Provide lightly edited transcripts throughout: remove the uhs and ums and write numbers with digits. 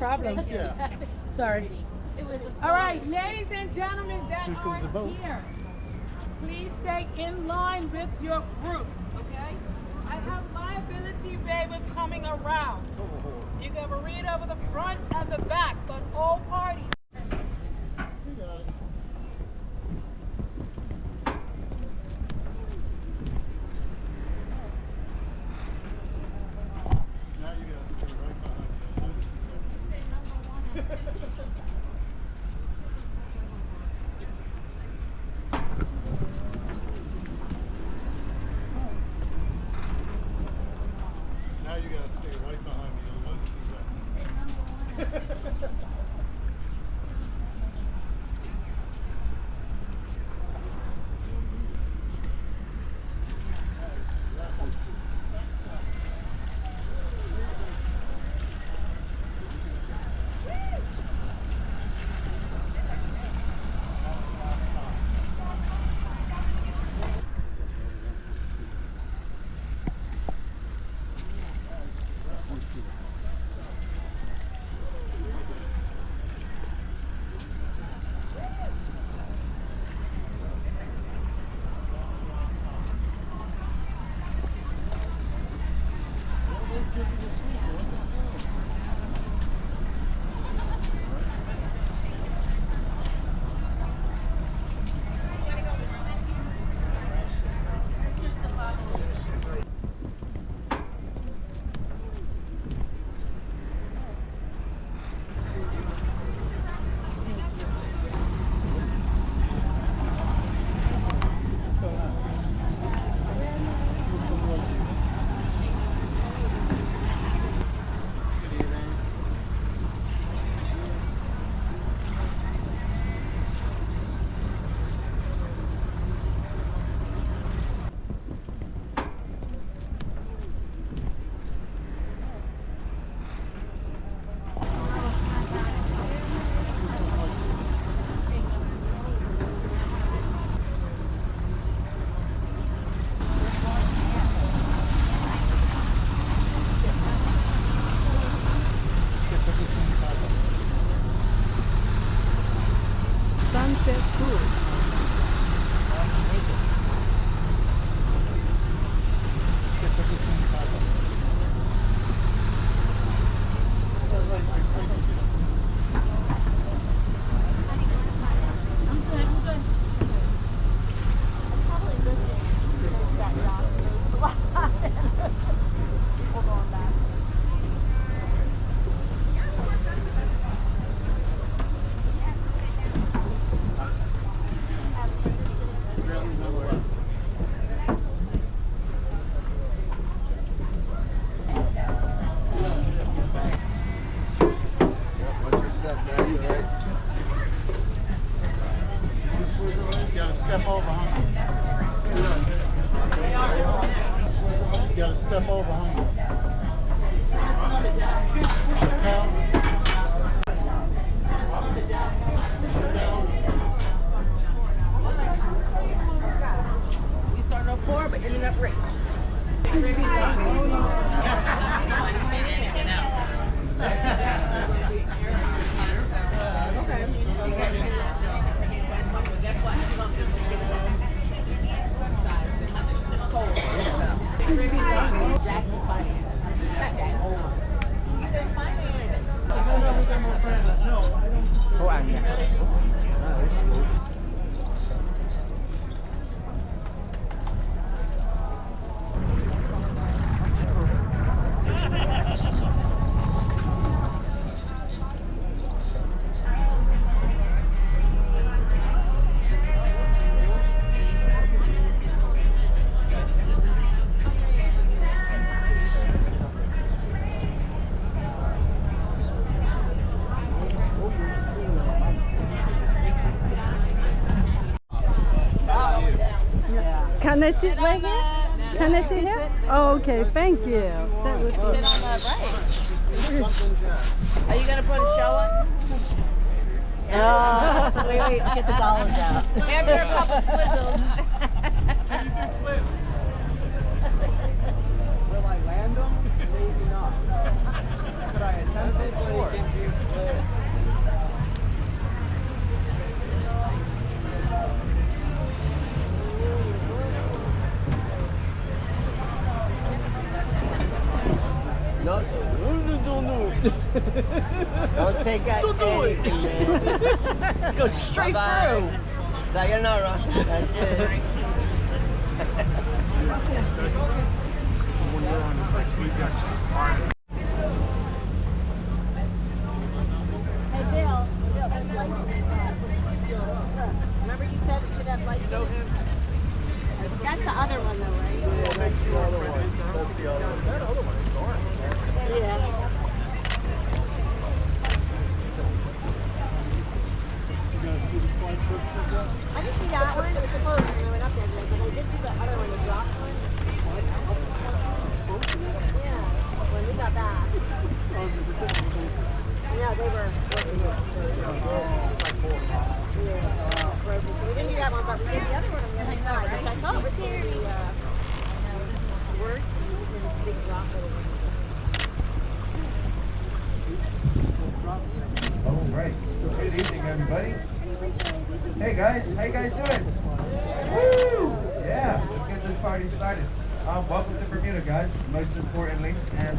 problem. Yeah. Sorry. All right, ladies and gentlemen that are here, please stay in line with your group, okay? I have liability waivers coming around. You can read over the front and the back, but all parties. Now you gotta stay right behind me. Sunset cruise. Step over, huh? You gotta step over, huh? We started up 4, but ended up right. Can I sit right here? Can I sit here? Oh, okay, thank you. That would Sit on the right. Are you gonna put a show on? Wait, get the dollars out. After a couple swizzles. Will I land them? Could I attempt it? Sure. No, don't take that. Don't do it. Anything, Go straight Bye-bye. through. Sayonara. That's it. Hey, Bill, there's lights in this car. Remember you said it should have lights in it? That's the other one, though, right? Yeah, that's the other one. That's the other one. That other one is gone. Yeah. You guys do the slide purchases yet? I didn't see that one. It was closed when I went up there today, but I did do the other one, the drop one. Yeah, when we got back. Oh, is it a different one? Yeah, they were broken. Yeah, broken. So we didn't do that one, but we did the other one on the other side, which I thought was going to be worse because it was in a big drop. All right. Good evening, everybody. Hey guys, how you guys doing? Woo! Yeah, let's get this party started. Welcome to Bermuda, guys, most importantly. And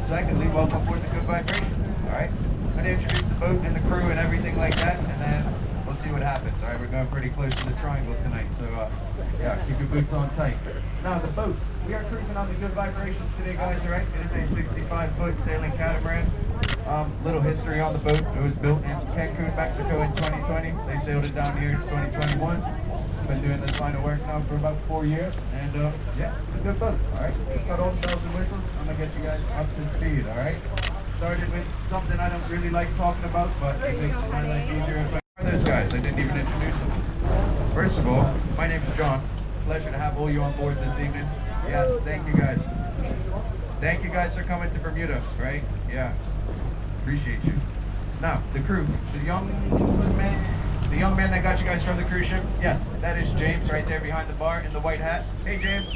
secondly, welcome aboard the Good Vibrations. All right. I'm going to introduce the boat and the crew and everything like that, and then we'll see what happens. All right, we're going pretty close to the triangle tonight, so yeah, keep your boots on tight. Now, the boat. We are cruising on the Good Vibrations today, guys, all right? It is a 65-foot sailing catamaran. Little history on the boat. It was built in Cancun, Mexico in 2020. They sailed it down here in 2021. Been doing this line of work now for about 4 years, and yeah, it's a good boat, all right? It's got all the bells and whistles. I'm gonna get you guys up to speed, all right? Started with something I don't really like talking about, but it makes my life easier if I... Who are those guys? I didn't even introduce them. First of all, my name is John. Pleasure to have all you on board this evening. Yes, thank you guys. Thank you guys for coming to Bermuda, right? Yeah, appreciate you. Now, the crew, the young man that got you guys from the cruise ship. Yes, that is James right there behind the bar in the white hat. Hey, James.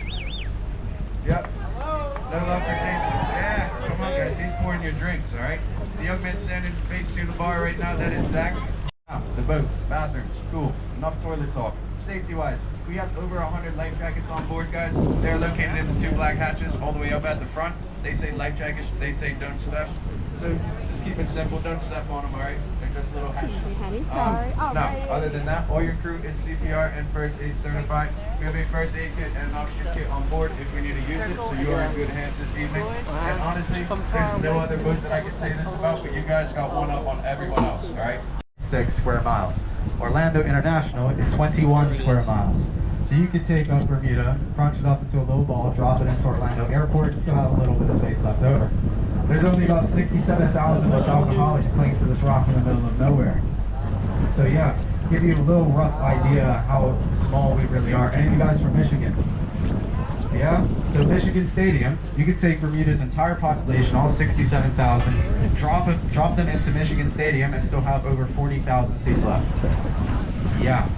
Yep. Hello. No love for James. Yeah, come on, guys. He's pouring your drinks, all right? The young man standing face to the bar right now, that is Zach. Now, the boat, bathrooms, cool. Enough toilet talk. Safety-wise, we have over 100 life jackets on board, guys. They're located in the 2 black hatches all the way up at the front. They say life jackets, they say don't step. So just keep it simple, don't step on them, all right? They're just little hatches. Sorry. Now, other than that, all your crew is CPR and first aid certified. We have a first aid kit and an oxygen kit on board if we need to use it, so you are in good hands this evening. And honestly, there's no other boat that I can say this about, but you guys got one up on everyone else, all right? 6 square miles. Orlando International is 21 square miles. So you could take up Bermuda, crunch it up into a little ball, drop it into Orlando Airport, and still have a little bit of space left over. There's only about 67,000 of alcoholics clinging to this rock in the middle of nowhere. So yeah, give you a little rough idea how small we really are. Any of you guys from Michigan? Yeah? So Michigan Stadium, you could take Bermuda's entire population, all 67,000, and drop them into Michigan Stadium and still have over 40,000 seats left. Yeah.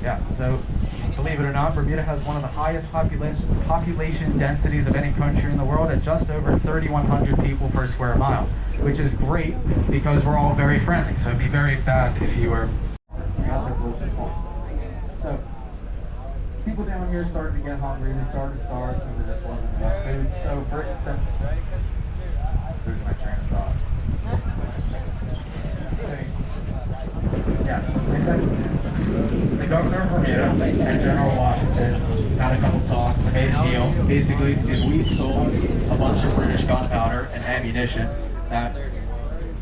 Yeah, so believe it or not, Bermuda has one of the highest population densities of any country in the world at just over 3,100 people per square mile, which is great because we're all very friendly. So it'd be very bad if you were... So, people down here started to get hungry, they started to starve because there just wasn't enough food. So for instance, there's my train of thought. Yeah, they said the governor of Bermuda and General Washington had a couple talks and made a deal. Basically, if we stole a bunch of British gunpowder and ammunition, that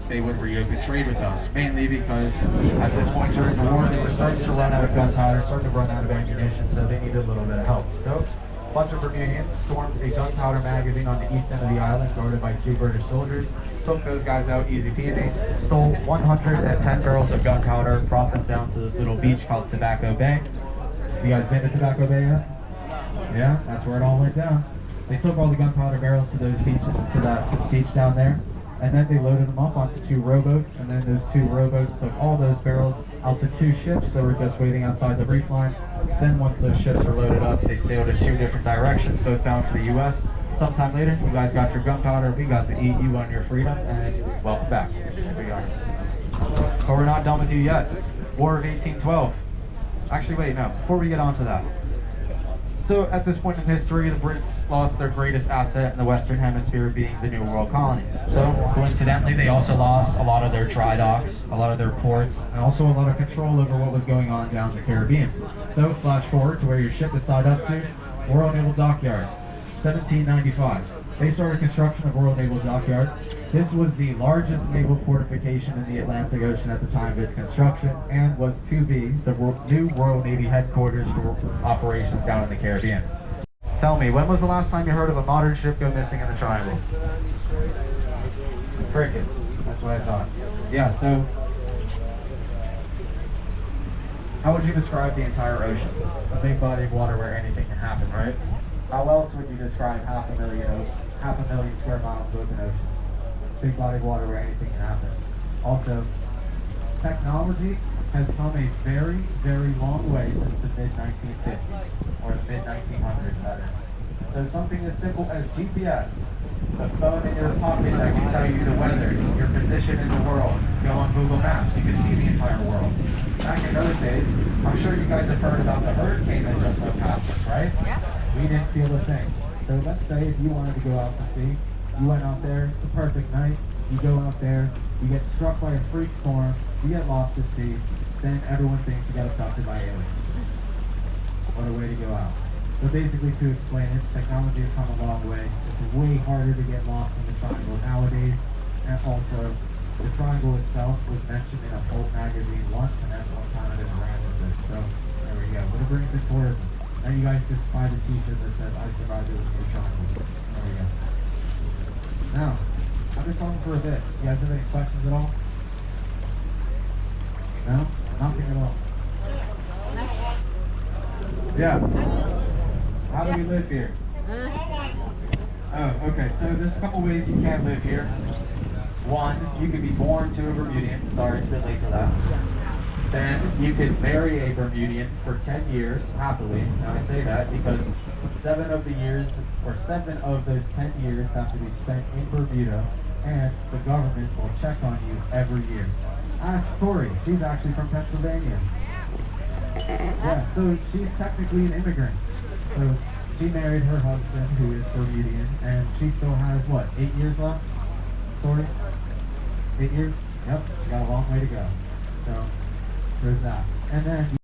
they would reopen trade with us. Mainly because at this point during the war, they were starting to run out of gunpowder, starting to run out of ammunition, so they needed a little bit of help. So a bunch of Bermudians stormed a gunpowder magazine on the east end of the island, guarded by 2 British soldiers. Took those guys out easy peasy, stole 110 barrels of gunpowder, brought them down to this little beach called Tobacco Bay. You guys been to Tobacco Bay yet? Yeah, that's where it all went down. They took all the gunpowder barrels to those beaches, to the beach down there, and then they loaded them up onto 2 rowboats, and then those 2 rowboats took all those barrels out to 2 ships that were just waiting outside the reef line. Then once those ships were loaded up, they sailed in 2 different directions, both bound for the U.S. Sometime later, you guys got your gunpowder, we got to eat, you won your freedom, and welcome back. Here we are. But we're not done with you yet. War of 1812. Actually, wait, no. Before we get on to that. So at this point in history, the Brits lost their greatest asset in the Western Hemisphere, being the New World colonies. So coincidentally, they also lost a lot of their dry docks, a lot of their ports, and also a lot of control over what was going on down the Caribbean. So flash forward to where your ship is tied up to, Royal Naval Dockyard, 1795. They started construction of Royal Naval Dockyard. This was the largest naval fortification in the Atlantic Ocean at the time of its construction, and was to be the new Royal Navy headquarters for operations down in the Caribbean. Tell me, when was the last time you heard of a modern ship go missing in the Triangle? Crickets. That's what I thought. Yeah, so how would you describe the entire ocean? A big body of water where anything can happen, right? How else would you describe half a million square miles of open ocean? Big body of water where anything can happen. Also, technology has come a very, very long way since the mid-1950s, or the mid-1900s, that is. So something as simple as GPS, the phone in your pocket that can tell you the weather, your position in the world. Go on Google Maps, you can see the entire world. Back in those days, I'm sure you guys have heard about the hurricane that just went past us, right? Yeah. We didn't feel a thing. So let's say if you wanted to go out to sea, you went out there, it's a perfect night, you go out there, you get struck by a freak storm, you get lost at sea, then everyone thinks you got abducted by aliens. What a way to go out. So basically, to explain it, technology has come a long way. It's way harder to get lost in the Triangle nowadays, and also, the Triangle itself was mentioned in a Pulp magazine once, and that's one time I didn't ran with it. So, there we go. But it brings in tourism. Now you guys can buy the t-shirt that says, I survived it with the Triangle. There we go. Now, I've been talking for a bit. You guys have any questions at all? No? Nothing at all. Yeah. How do we live here? Oh, okay. So there's a couple ways you can live here. One, you could be born to a Bermudian. Sorry, it's a bit late for that. Then you could marry a Bermudian for 10 years happily. Now I say that because 7 of those 10 years have to be spent in Bermuda, and the government will check on you every year. Ask Tori, she's actually from Pennsylvania. Yeah, so she's technically an immigrant. So she married her husband, who is Bermudian, and she still has, what, 8 years left? Tori? 8 years? Yep, she got a long way to go. So there's that. And then